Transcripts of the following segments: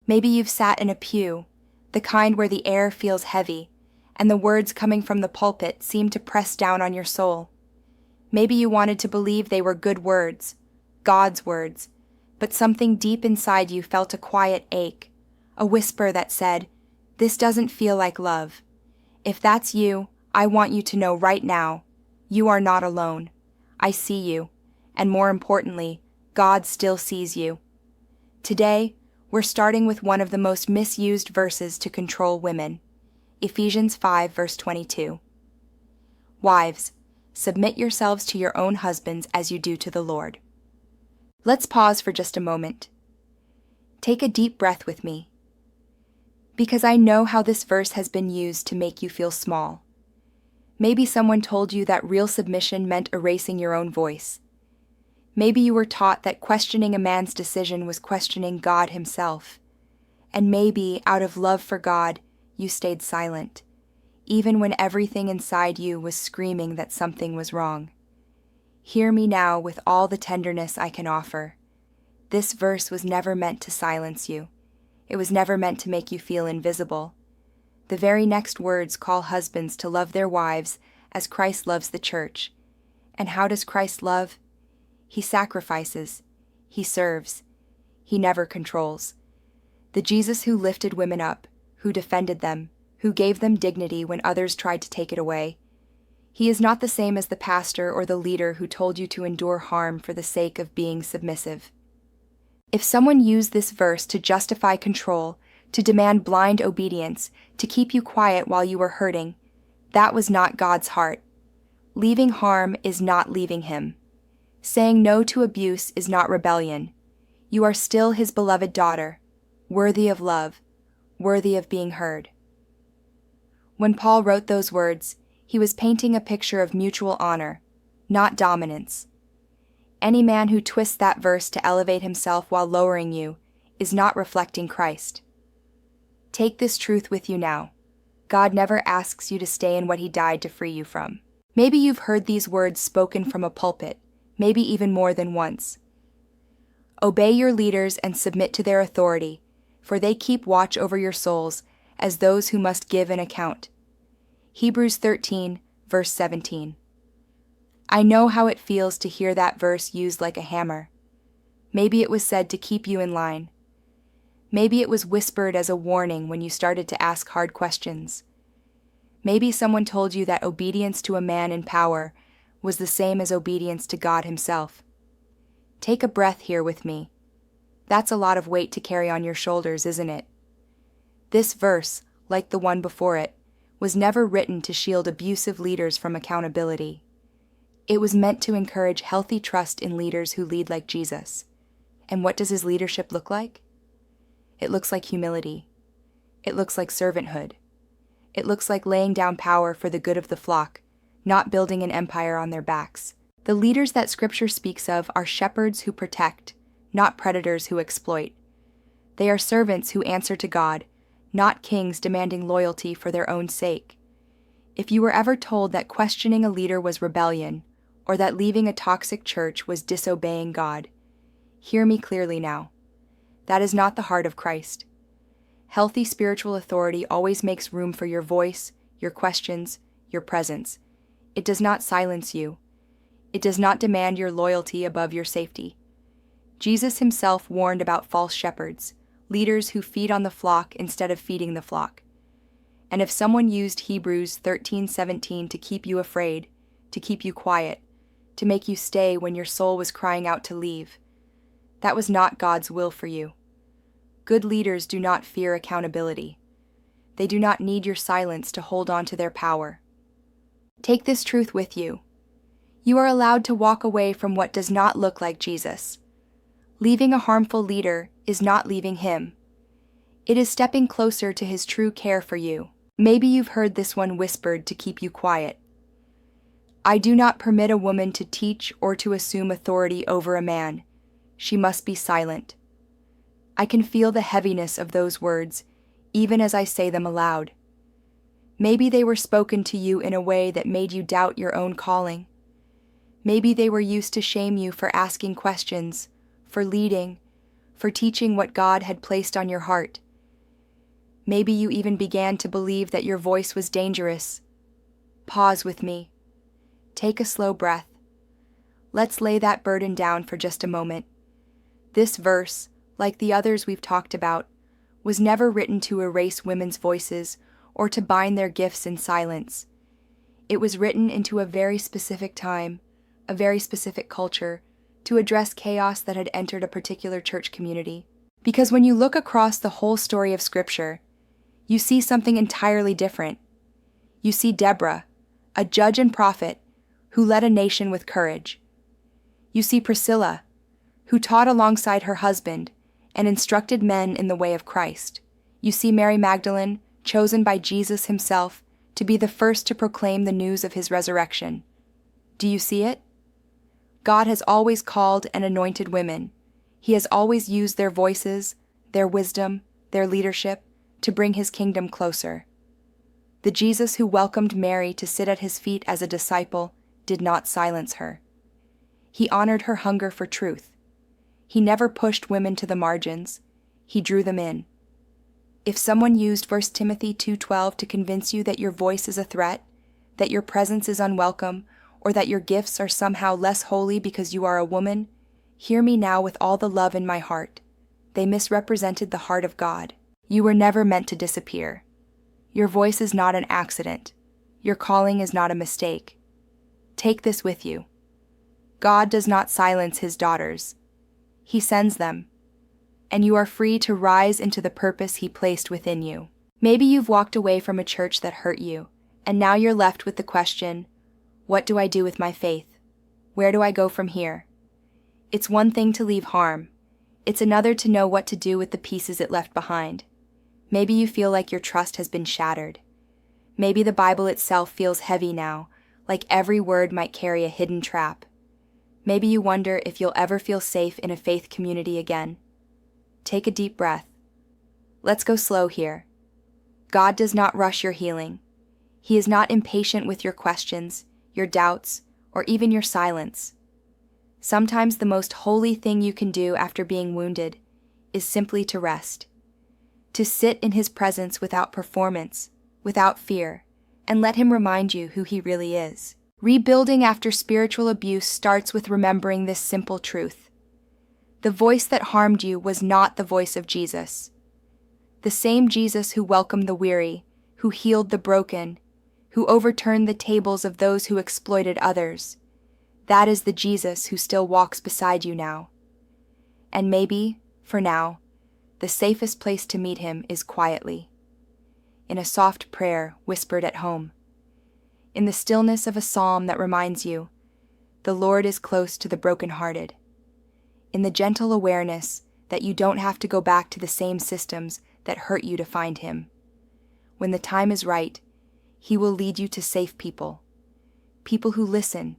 Maybe you've sat in a pew, the kind where the air feels heavy, and the words coming from the pulpit seem to press down on your soul. Maybe you wanted to believe they were good words, God's words, but something deep inside you felt a quiet ache, a whisper that said, "This doesn't feel like love." If that's you, I want you to know right now, you are not alone. I see you, and more importantly, God still sees you. Today, we're starting with one of the most misused verses to control women, Ephesians 5, verse 22. Wives, submit yourselves to your own husbands as you do to the Lord. Let's pause for just a moment. Take a deep breath with me, because I know how this verse has been used to make you feel small. Maybe someone told you that real submission meant erasing your own voice. Maybe you were taught that questioning a man's decision was questioning God himself. And maybe, out of love for God, you stayed silent, even when everything inside you was screaming that something was wrong. Hear me now with all the tenderness I can offer. This verse was never meant to silence you. It was never meant to make you feel invisible. The very next words call husbands to love their wives as Christ loves the church. And how does Christ love? He sacrifices. He serves. He never controls. The Jesus who lifted women up, who defended them, who gave them dignity when others tried to take it away. He is not the same as the pastor or the leader who told you to endure harm for the sake of being submissive. If someone used this verse to justify control, to demand blind obedience, to keep you quiet while you were hurting, that was not God's heart. Leaving harm is not leaving Him. Saying no to abuse is not rebellion. You are still His beloved daughter, worthy of love, worthy of being heard. When Paul wrote those words, he was painting a picture of mutual honor, not dominance. Any man who twists that verse to elevate himself while lowering you is not reflecting Christ. Take this truth with you now. God never asks you to stay in what He died to free you from. Maybe you've heard these words spoken from a pulpit, maybe even more than once. Obey your leaders and submit to their authority, for they keep watch over your souls as those who must give an account. Hebrews 13, verse 17. I know how it feels to hear that verse used like a hammer. Maybe it was said to keep you in line. Maybe it was whispered as a warning when you started to ask hard questions. Maybe someone told you that obedience to a man in power was the same as obedience to God Himself. Take a breath here with me. That's a lot of weight to carry on your shoulders, isn't it? This verse, like the one before it, was never written to shield abusive leaders from accountability. It was meant to encourage healthy trust in leaders who lead like Jesus. And what does His leadership look like? It looks like humility. It looks like servanthood. It looks like laying down power for the good of the flock, not building an empire on their backs. The leaders that Scripture speaks of are shepherds who protect, not predators who exploit. They are servants who answer to God, not kings demanding loyalty for their own sake. If you were ever told that questioning a leader was rebellion, or that leaving a toxic church was disobeying God, hear me clearly now. That is not the heart of Christ. Healthy spiritual authority always makes room for your voice, your questions, your presence. It does not silence you. It does not demand your loyalty above your safety. Jesus Himself warned about false shepherds, leaders who feed on the flock instead of feeding the flock. And if someone used Hebrews 13:17 to keep you afraid, to keep you quiet, to make you stay when your soul was crying out to leave, that was not God's will for you. Good leaders do not fear accountability. They do not need your silence to hold on to their power. Take this truth with you. You are allowed to walk away from what does not look like Jesus. Leaving a harmful leader is not leaving Him. It is stepping closer to His true care for you. Maybe you've heard this one whispered to keep you quiet. I do not permit a woman to teach or to assume authority over a man. She must be silent. I can feel the heaviness of those words, even as I say them aloud. Maybe they were spoken to you in a way that made you doubt your own calling. Maybe they were used to shame you for asking questions, for leading, for teaching what God had placed on your heart. Maybe you even began to believe that your voice was dangerous. Pause with me. Take a slow breath. Let's lay that burden down for just a moment. This verse, like the others we've talked about, was never written to erase women's voices or to bind their gifts in silence. It was written into a very specific time, a very specific culture, to address chaos that had entered a particular church community. Because when you look across the whole story of Scripture, you see something entirely different. You see Deborah, a judge and prophet, who led a nation with courage. You see Priscilla, who taught alongside her husband and instructed men in the way of Christ. You see Mary Magdalene, chosen by Jesus himself to be the first to proclaim the news of his resurrection. Do you see it? God has always called and anointed women. He has always used their voices, their wisdom, their leadership to bring his kingdom closer. The Jesus who welcomed Mary to sit at his feet as a disciple did not silence her. He honored her hunger for truth. He never pushed women to the margins. He drew them in. If someone used 1 Timothy 2:12 to convince you that your voice is a threat, that your presence is unwelcome, or that your gifts are somehow less holy because you are a woman, hear me now with all the love in my heart. They misrepresented the heart of God. You were never meant to disappear. Your voice is not an accident. Your calling is not a mistake. Take this with you. God does not silence his daughters. He sends them, and you are free to rise into the purpose he placed within you. Maybe you've walked away from a church that hurt you, and now you're left with the question, what do I do with my faith? Where do I go from here? It's one thing to leave harm. It's another to know what to do with the pieces it left behind. Maybe you feel like your trust has been shattered. Maybe the Bible itself feels heavy now, like every word might carry a hidden trap. Maybe you wonder if you'll ever feel safe in a faith community again. Take a deep breath. Let's go slow here. God does not rush your healing. He is not impatient with your questions, your doubts, or even your silence. Sometimes the most holy thing you can do after being wounded is simply to rest, to sit in his presence without performance, without fear, and let him remind you who he really is. Rebuilding after spiritual abuse starts with remembering this simple truth. The voice that harmed you was not the voice of Jesus. The same Jesus who welcomed the weary, who healed the broken, who overturned the tables of those who exploited others. That is the Jesus who still walks beside you now. And maybe, for now, the safest place to meet him is quietly, in a soft prayer whispered at home, in the stillness of a psalm that reminds you, the Lord is close to the brokenhearted, in the gentle awareness that you don't have to go back to the same systems that hurt you to find him. When the time is right, he will lead you to safe people, people who listen,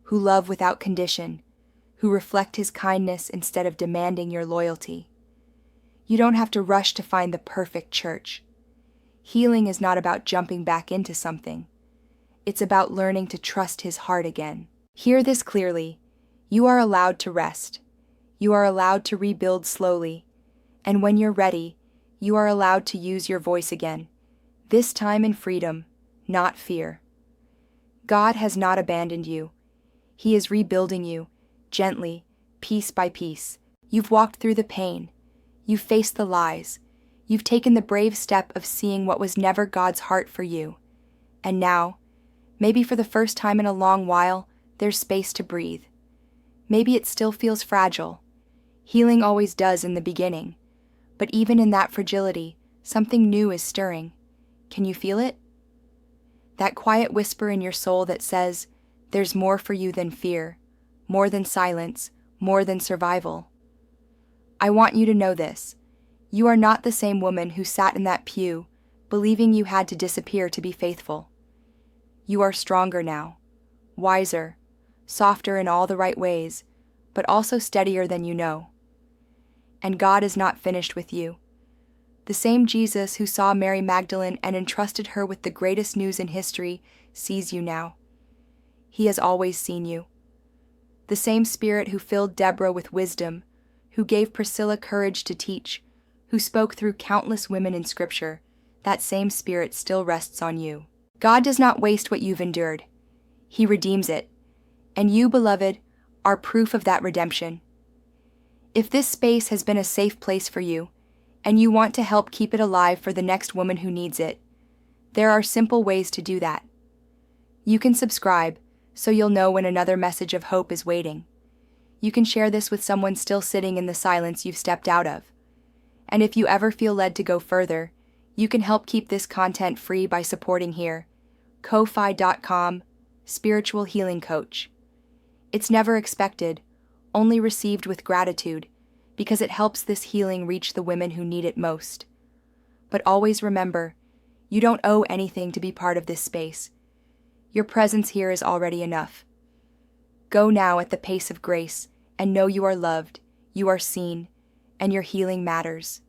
who love without condition, who reflect his kindness instead of demanding your loyalty. You don't have to rush to find the perfect church. Healing is not about jumping back into something. It's about learning to trust his heart again. Hear this clearly. You are allowed to rest. You are allowed to rebuild slowly. And when you're ready, you are allowed to use your voice again. This time in freedom, not fear. God has not abandoned you. He is rebuilding you, gently, piece by piece. You've walked through the pain. You've faced the lies. You've taken the brave step of seeing what was never God's heart for you. And now, maybe for the first time in a long while, there's space to breathe. Maybe it still feels fragile. Healing always does in the beginning. But even in that fragility, something new is stirring. Can you feel it? That quiet whisper in your soul that says, there's more for you than fear, more than silence, more than survival. I want you to know this. You are not the same woman who sat in that pew, believing you had to disappear to be faithful. You are stronger now, wiser, softer in all the right ways, but also steadier than you know. And God is not finished with you. The same Jesus who saw Mary Magdalene and entrusted her with the greatest news in history sees you now. He has always seen you. The same Spirit who filled Deborah with wisdom, who gave Priscilla courage to teach, who spoke through countless women in Scripture, that same Spirit still rests on you. God does not waste what you've endured. He redeems it. And you, beloved, are proof of that redemption. If this space has been a safe place for you, and you want to help keep it alive for the next woman who needs it, there are simple ways to do that. You can subscribe, so you'll know when another message of hope is waiting. You can share this with someone still sitting in the silence you've stepped out of. And if you ever feel led to go further, you can help keep this content free by supporting here. Ko-fi.com, Spiritual Healing Coach. It's never expected, only received with gratitude, because it helps this healing reach the women who need it most. But always remember, you don't owe anything to be part of this space. Your presence here is already enough. Go now at the pace of grace and know you are loved, you are seen, and your healing matters.